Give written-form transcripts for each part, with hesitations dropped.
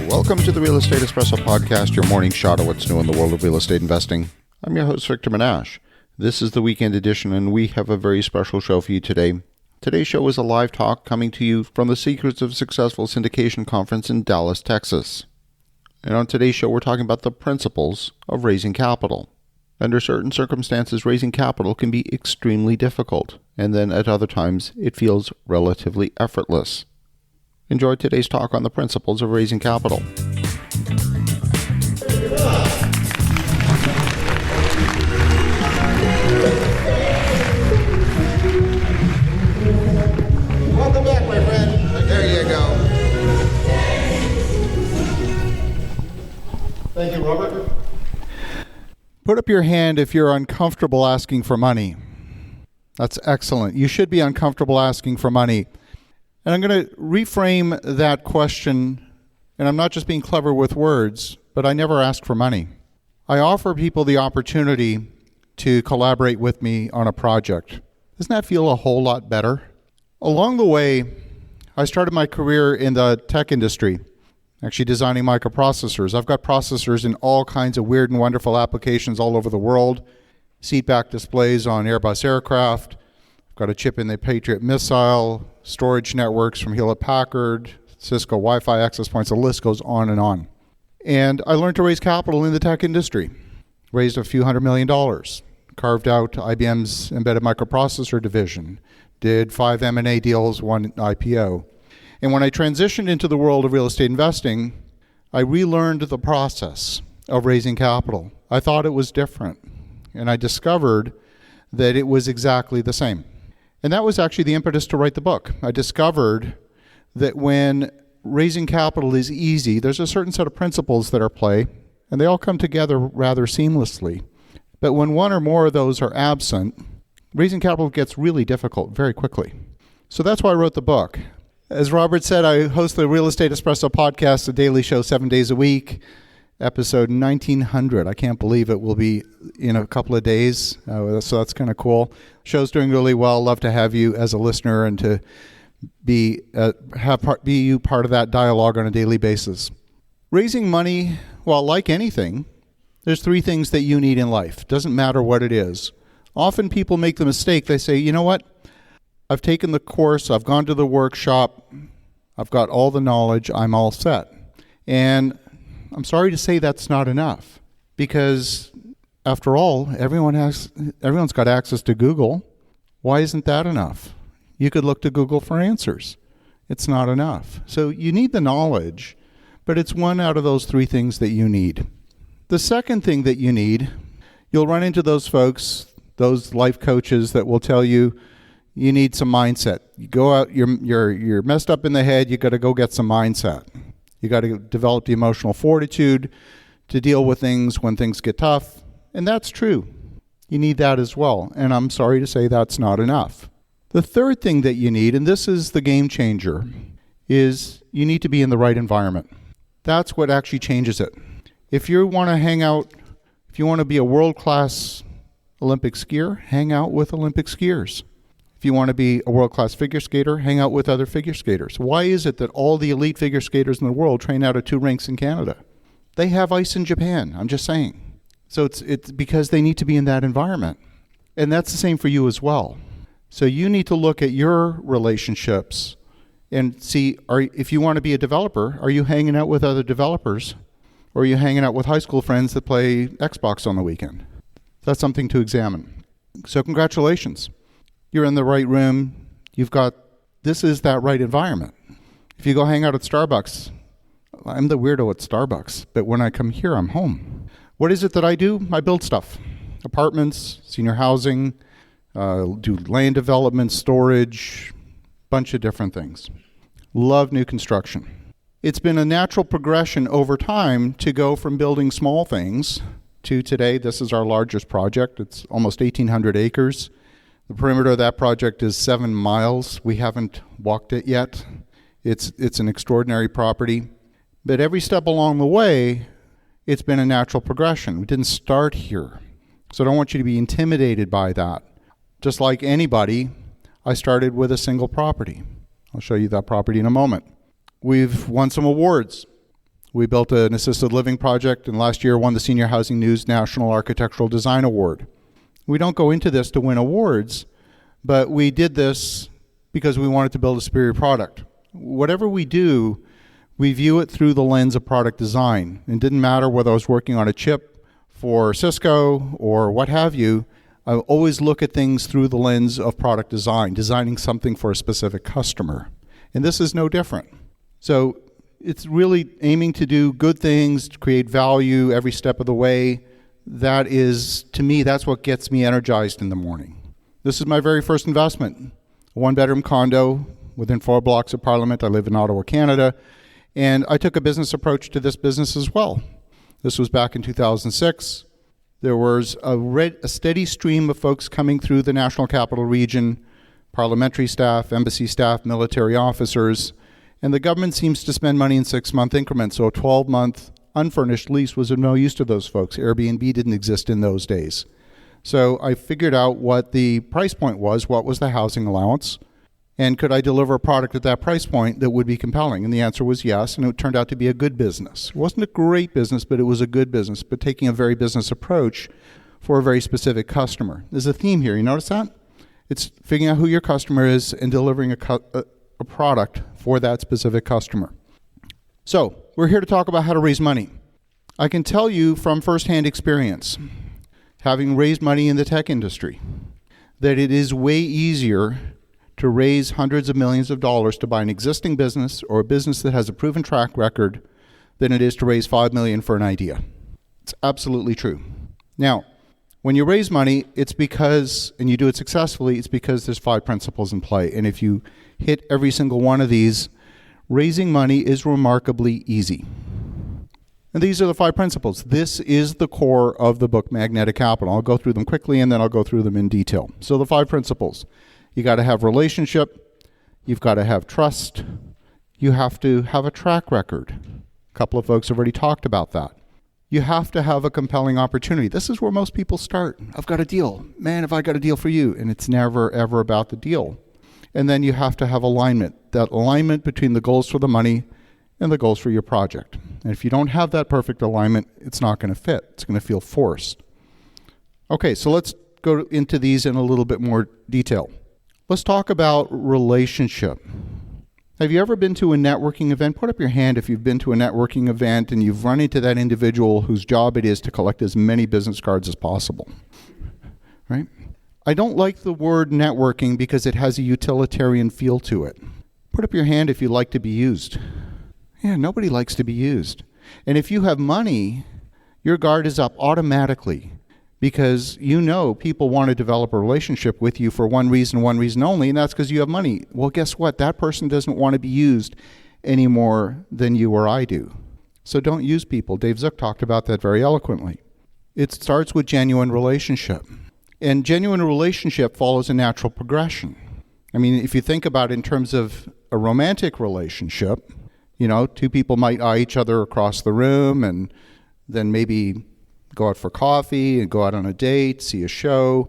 Welcome to the Real Estate Espresso Podcast, your morning shot of what's new in the world of real estate investing. I'm your host, Victor Menasce. This is the weekend edition, and we have a very special show for you today. Today's show is a live talk coming to you from the Secrets of Successful Syndication Conference in Dallas, Texas. And on today's show, we're talking about the principles of raising capital. Under certain circumstances, raising capital can be extremely difficult, and then at other times, it feels relatively effortless. Enjoy today's talk on the principles of raising capital. Welcome back, my friend. There you go. Thank you, Robert. Put up your hand if you're uncomfortable asking for money. That's excellent. You should be uncomfortable asking for money. And I'm going to reframe that question, and I'm not just being clever with words, but I never ask for money. I offer people the opportunity to collaborate with me on a project. Doesn't that feel a whole lot better? Along the way, I started my career in the tech industry, actually designing microprocessors. I've got processors in all kinds of weird and wonderful applications all over the world. Seatback displays on Airbus aircraft. I've got a chip in the Patriot missile, storage networks from Hewlett-Packard, Cisco Wi-Fi access points, the list goes on and on. And I learned to raise capital in the tech industry. Raised a few $100 million. Carved out IBM's embedded microprocessor division. Did 5 M&A deals, 1 IPO. And when I transitioned into the world of real estate investing, I relearned the process of raising capital. I thought it was different. And I discovered that it was exactly the same. And that was actually the impetus to write the book. I discovered that when raising capital is easy, there's a certain set of principles that are at play, and they all come together rather seamlessly. But when one or more of those are absent, raising capital gets really difficult very quickly. So that's why I wrote the book. As Robert said, I host the Real Estate Espresso Podcast, a daily show 7 days a week, episode 1900. I can't believe it will be in a couple of days, so that's kind of cool. Show's doing really well. Love to have you as a listener and to be you part of that dialogue on a daily basis. Raising money, well, like anything, there's 3 things that you need in life. Doesn't matter what it is. Often people make the mistake. They say, you know what? I've taken the course. I've gone to the workshop. I've got all the knowledge. I'm all set. And I'm sorry to say that's not enough, because after all, everyone's got access to Google. Why isn't that enough? You could look to Google for answers. It's not enough. So you need the knowledge, but it's one out of those 3 things that you need. The second thing that you need, you'll run into those folks, those life coaches that will tell you you need some mindset. You go out, you're messed up in the head, you got to go get some mindset. You got to develop the emotional fortitude to deal with things when things get tough. And that's true. You need that as well. And I'm sorry to say that's not enough. The third thing that you need, and this is the game changer, is you need to be in the right environment. That's what actually changes it. If you want to hang out, if you want to be a world-class Olympic skier, hang out with Olympic skiers. If you want to be a world-class figure skater, hang out with other figure skaters. Why is it that all the elite figure skaters in the world train out of 2 rinks in Canada? They have ice in Japan, I'm just saying. So it's because they need to be in that environment. And that's the same for you as well. So you need to look at your relationships and see, if you want to be a developer, are you hanging out with other developers? Or are you hanging out with high school friends that play Xbox on the weekend? That's something to examine. So congratulations. You're in the right room. This is that right environment. If you go hang out at Starbucks, I'm the weirdo at Starbucks, but when I come here, I'm home. What is it that I do? I build stuff. Apartments, senior housing, do land development, storage, bunch of different things. Love new construction. It's been a natural progression over time to go from building small things to today. This is our largest project. It's almost 1,800 acres. The perimeter of that project is 7 miles. We haven't walked it yet. It's an extraordinary property. But every step along the way, it's been a natural progression. We didn't start here. So I don't want you to be intimidated by that. Just like anybody, I started with a single property. I'll show you that property in a moment. We've won some awards. We built an assisted living project, and last year won the Senior Housing News National Architectural Design Award. We don't go into this to win awards, but we did this because we wanted to build a superior product. Whatever we do, we view it through the lens of product design. It didn't matter whether I was working on a chip for Cisco or what have you. I always look at things through the lens of product design, designing something for a specific customer. And this is no different. So it's really aiming to do good things, to create value every step of the way. That is, to me, that's what gets me energized in the morning. This is my very first investment, a one-bedroom condo within 4 blocks of Parliament. I live in Ottawa, Canada, and I took a business approach to this business as well. This was back in 2006. There was a steady stream of folks coming through the National Capital Region, parliamentary staff, embassy staff, military officers, and the government seems to spend money in 6-month increments, so a 12-month unfurnished lease was of no use to those folks. Airbnb didn't exist in those days. So I figured out what the price point was, what was the housing allowance, and could I deliver a product at that price point that would be compelling? And the answer was yes, and it turned out to be a good business. It wasn't a great business, but it was a good business, but taking a very business approach for a very specific customer. There's a theme here, you notice that? It's figuring out who your customer is and delivering a product for that specific customer. So, we're here to talk about how to raise money. I can tell you from firsthand experience, having raised money in the tech industry, that it is way easier to raise hundreds of millions of dollars to buy an existing business or a business that has a proven track record than it is to raise $5 million for an idea. It's absolutely true. Now, when you raise money, it's because, and you do it successfully, it's because there's 5 principles in play. And if you hit every single one of these, raising money is remarkably easy. And these are the 5 principles. This is the core of the book, Magnetic Capital. I'll go through them quickly and then I'll go through them in detail. So the 5 principles. You got to have relationship. You've got to have trust. You have to have a track record. A couple of folks have already talked about that. You have to have a compelling opportunity. This is where most people start. I've got a deal. Man, have I got a deal for you? And it's never, ever about the deal. And then you have to have alignment. That alignment between the goals for the money and the goals for your project. And if you don't have that perfect alignment, it's not going to fit. It's going to feel forced. Okay, so let's go into these in a little bit more detail. Let's talk about relationship. Have you ever been to a networking event? Put up your hand if you've been to a networking event and you've run into that individual whose job it is to collect as many business cards as possible. Right? I don't like the word networking because it has a utilitarian feel to it. Put up your hand if you like to be used. Yeah, nobody likes to be used. And if you have money, your guard is up automatically because you know people want to develop a relationship with you for one reason only, and that's because you have money. Well, guess what? That person doesn't want to be used any more than you or I do. So don't use people. Dave Zook talked about that very eloquently. It starts with genuine relationship. And genuine relationship follows a natural progression. I mean, if you think about it in terms of a romantic relationship, you know, 2 people might eye each other across the room and then maybe go out for coffee and go out on a date, see a show,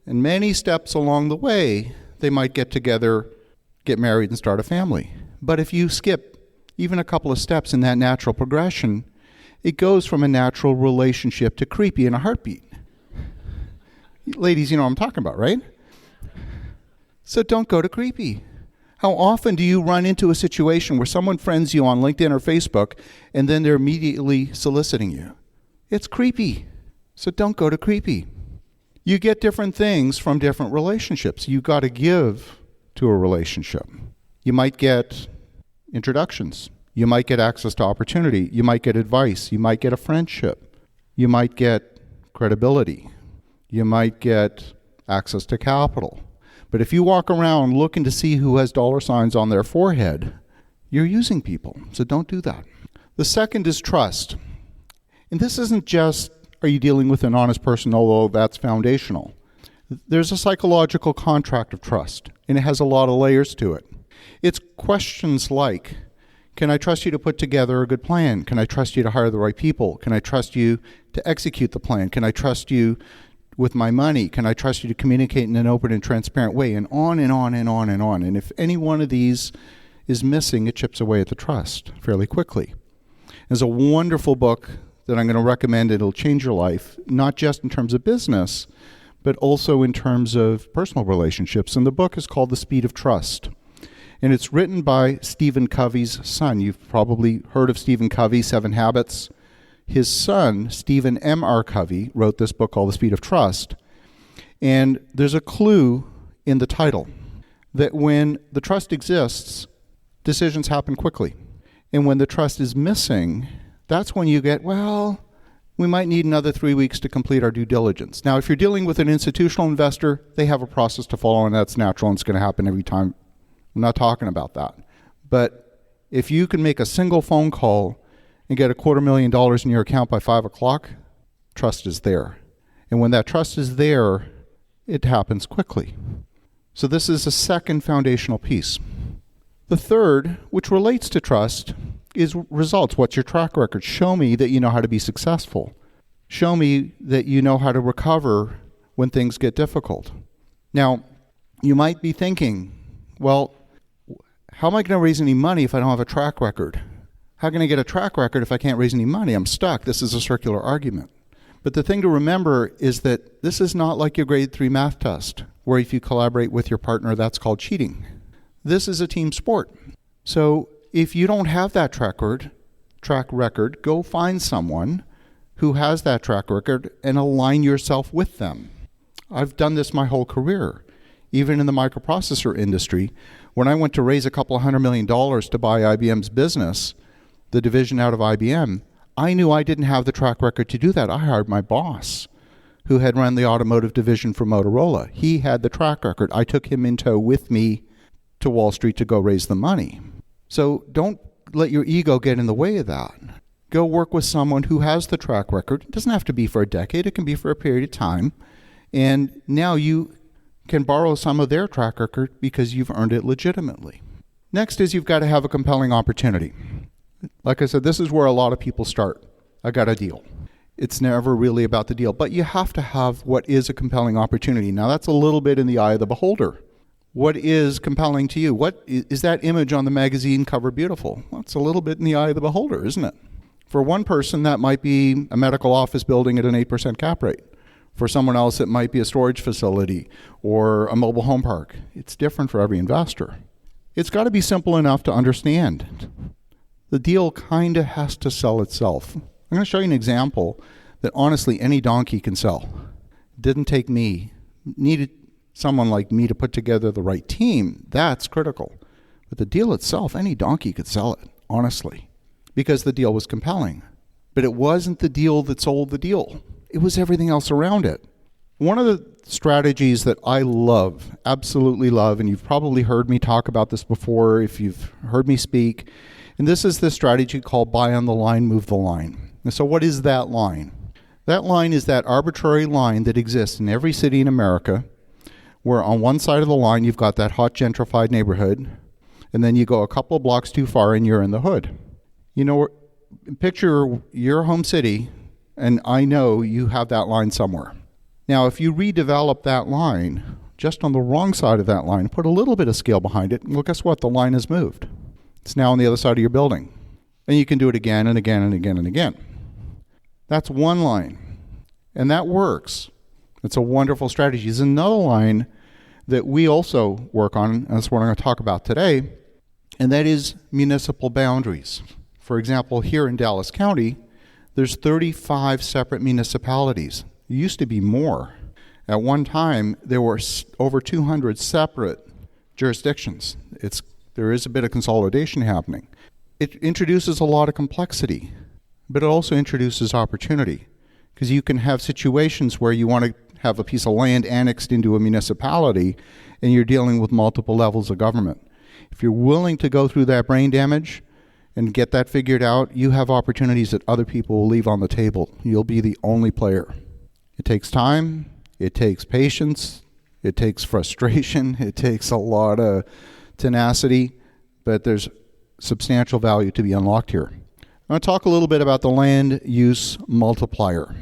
and many steps along the way, they might get together, get married, and start a family. But if you skip even a couple of steps in that natural progression, it goes from a natural relationship to creepy in a heartbeat. Ladies, you know what I'm talking about, right? So don't go to creepy. How often do you run into a situation where someone friends you on LinkedIn or Facebook and then they're immediately soliciting you? It's creepy. So don't go to creepy. You get different things from different relationships. You got to give to a relationship. You might get introductions. You might get access to opportunity. You might get advice. You might get a friendship. You might get credibility. You might get access to capital. But if you walk around looking to see who has dollar signs on their forehead, you're using people. So don't do that. The second is trust. And this isn't just, are you dealing with an honest person, although that's foundational. There's a psychological contract of trust, and it has a lot of layers to it. It's questions like, can I trust you to put together a good plan? Can I trust you to hire the right people? Can I trust you to execute the plan? Can I trust you with my money? Can I trust you to communicate in an open and transparent way? And on and on and on and on. And if any one of these is missing, it chips away at the trust fairly quickly. It's a wonderful book that I'm going to recommend. It'll change your life, not just in terms of business, but also in terms of personal relationships. And the book is called The Speed of Trust. And it's written by Stephen Covey's son. You've probably heard of Stephen Covey, 7 Habits. His son, Stephen M.R. Covey, wrote this book called The Speed of Trust. And there's a clue in the title that when the trust exists, decisions happen quickly. And when the trust is missing, that's when you get, well, we might need another 3 weeks to complete our due diligence. Now, if you're dealing with an institutional investor, they have a process to follow, and that's natural, and it's going to happen every time. I'm not talking about that. But if you can make a single phone call and get $250,000 in your account by 5 o'clock, trust is there. And when that trust is there, it happens quickly. So this is a second foundational piece. The third, which relates to trust, is results. What's your track record? Show me that you know how to be successful. Show me that you know how to recover when things get difficult. Now, you might be thinking, well, how am I going to raise any money if I don't have a track record? How can I get a track record if I can't raise any money? I'm stuck. This is a circular argument. But the thing to remember is that this is not like your grade 3 math test, where if you collaborate with your partner, that's called cheating. This is a team sport. So if you don't have that track record, go find someone who has that track record and align yourself with them. I've done this my whole career. Even in the microprocessor industry, when I went to raise a couple of $100 million to buy IBM's business, the division out of IBM, I knew I didn't have the track record to do that. I hired my boss, who had run the automotive division for Motorola. He had the track record. I took him in tow with me to Wall Street to go raise the money. So don't let your ego get in the way of that. Go work with someone who has the track record. It doesn't have to be for a decade. It can be for a period of time. And now you can borrow some of their track record because you've earned it legitimately. Next is you've got to have a compelling opportunity. Like I said, this is where a lot of people start. I got a deal. It's never really about the deal, but you have to have what is a compelling opportunity. Now that's a little bit in the eye of the beholder. What is compelling to you? What is that image on the magazine cover beautiful? Well, it's a little bit in the eye of the beholder, isn't it? For one person, that might be a medical office building at an 8% cap rate. For someone else, it might be a storage facility or a mobile home park. It's different for every investor. It's got to be simple enough to understand. The deal kind of has to sell itself. I'm going to show you an example that honestly any donkey can sell. It didn't take me. Needed someone like me to put together the right team. That's critical. But the deal itself, any donkey could sell it, honestly, because the deal was compelling. But it wasn't the deal that sold the deal. It was everything else around it. One of the strategies that I love, absolutely love, and you've probably heard me talk about this before if you've heard me speak, and this is the strategy called buy on the line, move the line. And so what is that line? That line is that arbitrary line that exists in every city in America, where on one side of the line you've got that hot gentrified neighborhood, and then you go a couple of blocks too far and you're in the hood. You know, picture your home city, and I know you have that line somewhere. Now, if you redevelop that line, just on the wrong side of that line, put a little bit of scale behind it, well, guess what? The line has moved. It's now on the other side of your building. And you can do it again and again and again and again. That's one line. And that works. It's a wonderful strategy. There's another line that we also work on, and that's what I'm going to talk about today, and that is municipal boundaries. For example, here in Dallas County, there's 35 separate municipalities. There used to be more. At one time, there were over 200 separate jurisdictions. There is a bit of consolidation happening. It introduces a lot of complexity, but it also introduces opportunity, because you can have situations where you want to have a piece of land annexed into a municipality and you're dealing with multiple levels of government. If you're willing to go through that brain damage and get that figured out, you have opportunities that other people will leave on the table. You'll be the only player. It takes time, it takes patience, it takes frustration, it takes a lot of tenacity, but there's substantial value to be unlocked here. I'm going to talk a little bit about the land use multiplier.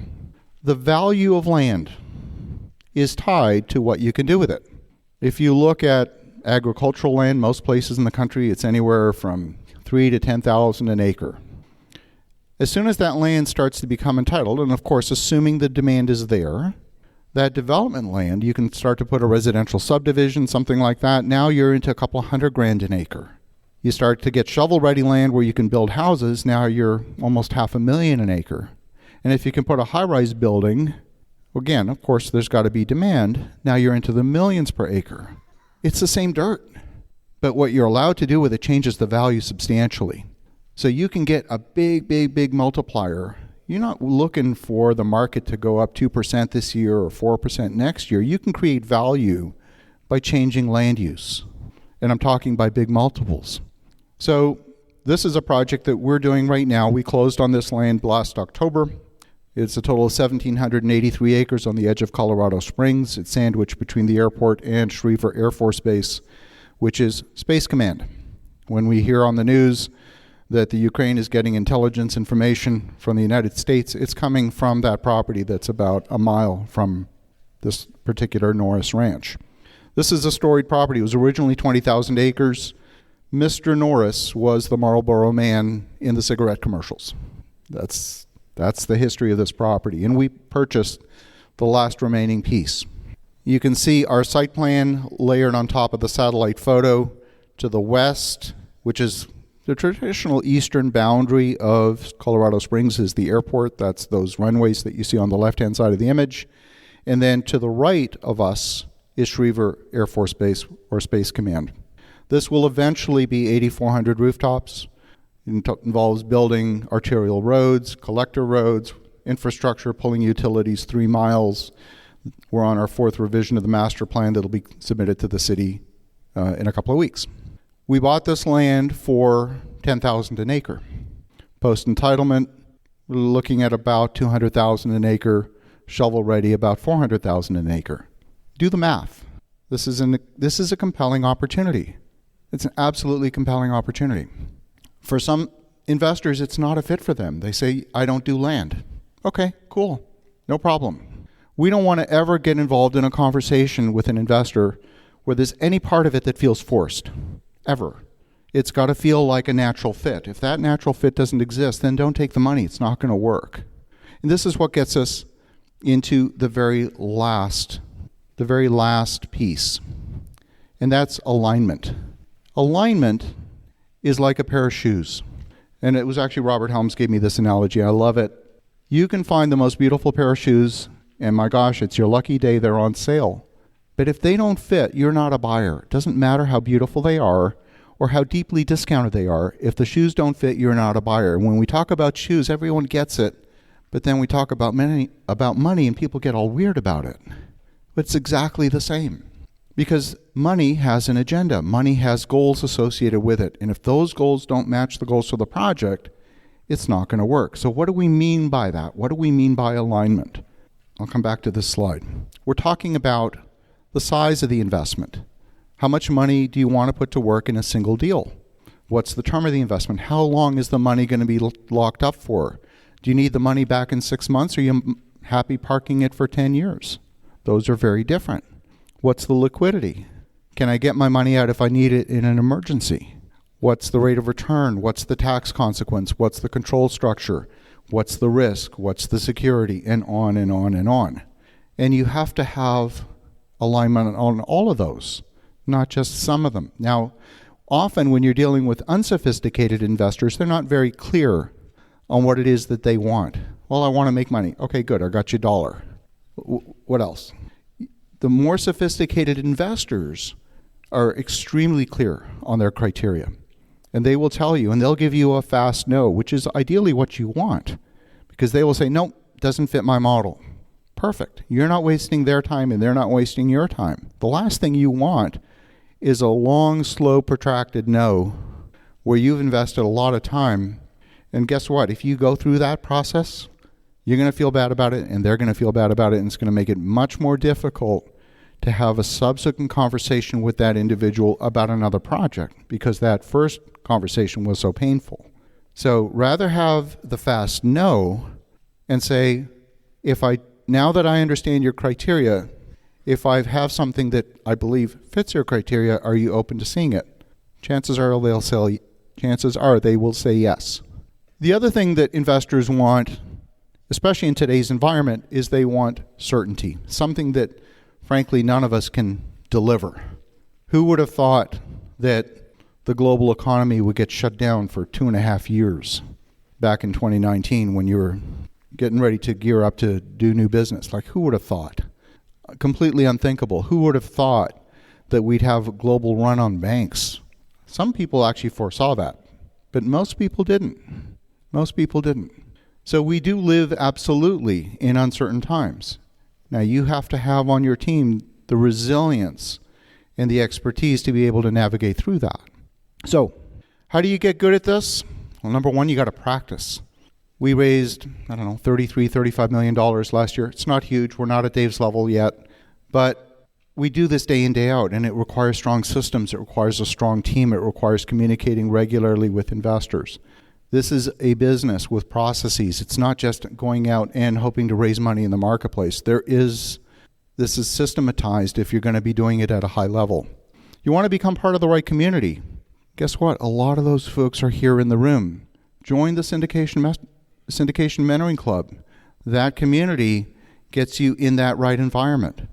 The value of land is tied to what you can do with it. If you look at agricultural land, most places in the country, it's anywhere from $3,000 to $10,000 an acre. As soon as that land starts to become entitled, and of course, assuming the demand is there, that development land, you can start to put a residential subdivision, something like that. Now you're into a couple $100,000 an acre. You start to get shovel-ready land where you can build houses. Now you're almost $500,000 an acre. And if you can put a high-rise building, again, of course, there's got to be demand. Now you're into the millions per acre. It's the same dirt. But what you're allowed to do with it changes the value substantially. So you can get a big, big, big multiplier. You're not looking for the market to go up 2% this year or 4% next year. You can create value by changing land use. And I'm talking by big multiples. So this is a project that we're doing right now. We closed on this land last October. It's a total of 1,783 acres on the edge of Colorado Springs. It's sandwiched between the airport and Schriever Air Force Base, which is Space Command. When we hear on the news that the Ukraine is getting intelligence information from the United States, it's coming from that property that's about a mile from this particular Norris Ranch. This is a storied property. It was originally 20,000 acres. Mr. Norris was the Marlboro Man in the cigarette commercials. That's the history of this property. And we purchased the last remaining piece. You can see our site plan layered on top of the satellite photo to the west, which is the traditional eastern boundary of Colorado Springs is the airport. That's those runways that you see on the left-hand side of the image. And then to the right of us is Schriever Air Force Base or Space Command. This will eventually be 8,400 rooftops. It involves building arterial roads, collector roads, infrastructure, pulling utilities 3 miles. We're on our 4th revision of the master plan that'll be submitted to the city in a couple of weeks. We bought this land for $10,000 an acre. Post-entitlement, we're looking at about $200,000 an acre. Shovel-ready, about $400,000 an acre. Do the math. This is a compelling opportunity. It's an absolutely compelling opportunity. For some investors, it's not a fit for them. They say, I don't do land. Okay, cool. No problem. We don't want to ever get involved in a conversation with an investor where there's any part of it that feels forced. Ever. It's got to feel like a natural fit. If that natural fit doesn't exist, then don't take the money. It's not going to work. And this is what gets us into the very last piece. And that's alignment. Alignment is like a pair of shoes. And it was actually Robert Helms gave me this analogy. I love it. You can find the most beautiful pair of shoes, and my gosh, it's your lucky day they're on sale. But if they don't fit, you're not a buyer. It doesn't matter how beautiful they are or how deeply discounted they are. If the shoes don't fit, you're not a buyer. When we talk about shoes, everyone gets it. But then we talk about money and people get all weird about it. But it's exactly the same. Because money has an agenda. Money has goals associated with it. And if those goals don't match the goals for the project, it's not going to work. So what do we mean by that? What do we mean by alignment? I'll come back to this slide. We're talking about the size of the investment. How much money do you want to put to work in a single deal? What's the term of the investment? How long is the money going to be locked up for? Do you need the money back in 6 months, or are you happy parking it for 10 years? Those are very different. What's the liquidity? Can I get my money out if I need it in an emergency? What's the rate of return? What's the tax consequence? What's the control structure? What's the risk? What's the security? And on and on and on. And you have to have alignment on all of those, not just some of them. Now, often when you're dealing with unsophisticated investors, they're not very clear on what it is that they want. Well, I want to make money. Okay, good. I got you $1. What else? The more sophisticated investors are extremely clear on their criteria. And they will tell you, and they'll give you a fast no, which is ideally what you want. Because they will say, nope, doesn't fit my model. Perfect. You're not wasting their time and they're not wasting your time. The last thing you want is a long, slow, protracted no where you've invested a lot of time. And guess what? If you go through that process, you're going to feel bad about it and they're going to feel bad about it, and it's going to make it much more difficult to have a subsequent conversation with that individual about another project because that first conversation was so painful. So rather have the fast no and say, now that I understand your criteria, if I have something that I believe fits your criteria, are you open to seeing it? Chances are they will say yes. The other thing that investors want, especially in today's environment, is they want certainty, something that, frankly, none of us can deliver. Who would have thought that the global economy would get shut down for 2.5 years back in 2019 when you were getting ready to gear up to do new business? Like, who would have thought? Completely unthinkable. Who would have thought that we'd have a global run on banks? Some people actually foresaw that, but most people didn't. Most people didn't. So we do live absolutely in uncertain times. Now, you have to have on your team the resilience and the expertise to be able to navigate through that. So, how do you get good at this? Well, number one, you got to practice. We raised, $33-35 million last year. It's not huge. We're not at Dave's level yet. But we do this day in, day out, and it requires strong systems. It requires a strong team. It requires communicating regularly with investors. This is a business with processes. It's not just going out and hoping to raise money in the marketplace. This is systematized if you're going to be doing it at a high level. You want to become part of the right community. Guess what? A lot of those folks are here in the room. Join the Syndication Mentoring Club. That community gets you in that right environment.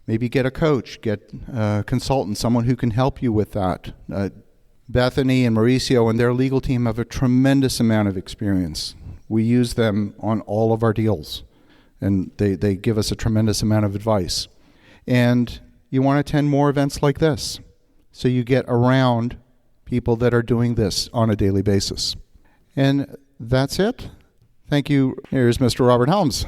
Maybe get a coach, get a consultant, someone who can help you with that. Bethany and Mauricio and their legal team have a tremendous amount of experience. We use them on all of our deals, and they give us a tremendous amount of advice. And you want to attend more events like this, so you get around people that are doing this on a daily basis. And that's it. Thank you. Here's Mr. Robert Helms.